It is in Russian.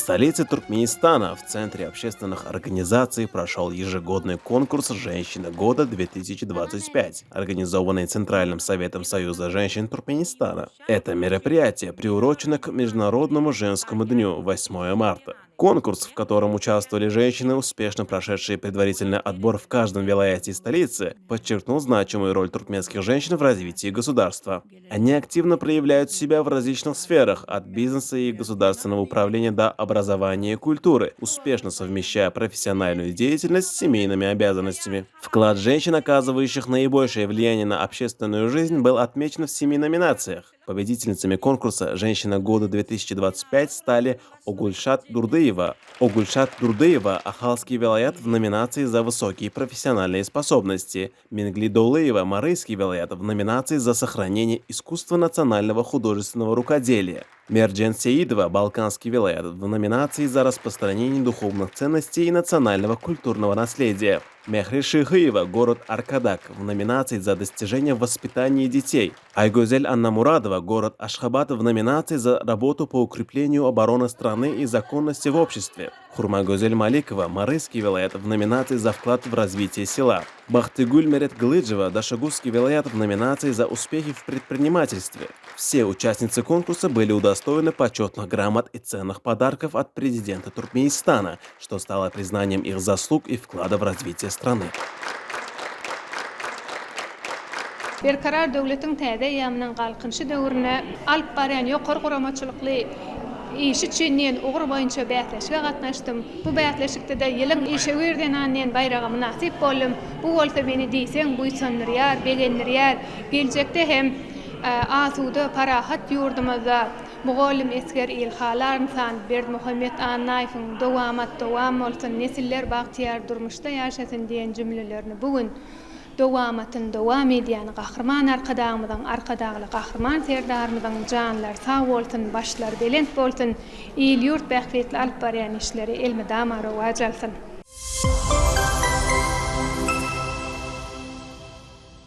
столице Туркменистана, в Центре общественных организаций, прошел ежегодный конкурс «Женщина года 2025», организованный Центральным советом Союза женщин Туркменистана. Это мероприятие приурочено к Международному женскому дню 8 марта. Конкурс, в котором участвовали женщины, успешно прошедшие предварительный отбор в каждом вилаяте столицы, подчеркнул значимую роль туркменских женщин в развитии государства. Они активно проявляют себя в различных сферах, от бизнеса и государственного управления до образования и культуры, успешно совмещая профессиональную деятельность с семейными обязанностями. Вклад женщин, оказывающих наибольшее влияние на общественную жизнь, был отмечен в 7 номинациях. Победительницами конкурса «Женщина года 2025» стали Огульшат Дурдыева, Ахалский вилаят в номинации за высокие профессиональные способности, Мингли Долыева, Марийский вилаят в номинации за сохранение искусства национального художественного рукоделия, Мерджен Сеидова, Балканский вилаят в номинации за распространение духовных ценностей и национального культурного наследия, Мехри Шихыева, город Аркадак, в номинации за достижения в воспитании детей, Айгузель Анна Мурадова, город Ашхабад, в номинации за работу по укреплению обороны страны и законности в обществе, Хурмагузель Маликова, Марийский вилаят в номинации за вклад в развитие села, Бахтыгуль Мерет Глыджева, Дашагузский вилаят в номинации за успехи в предпринимательстве. Все участницы конкурса были удостоены почетных грамот и ценных подарков от президента Туркменистана, что стало признанием их заслуг и вклада в развитие страны. Berkarar döwletiň täze ýamynyň galkynşy döwrüne alyp barýan ýokary guramaçylykly işi üçin ugur boýunça bätleşige gatnaşdym. Bu bätleşikde de ýylyň işe berden annen bayragama nasip boldum. Bu bolsa meni diýseň buýsanlyrýar, begenlirýär. Geljekde hem asuda parahat ýurdumyzda mugallim esker ilhalaryn san Berdimuhammed Anaýewiň dowam bolsun, nesiller bagtyar durmuşda ýaşasyn diýen jümlelerini bugün dowam edýän gahrman arkadagly gahrman serdarymyzyň janlary sag bolsun, başlary belent bolsun, il ýurt bähretli alyp barýan işleri elmi damara wajalsyn.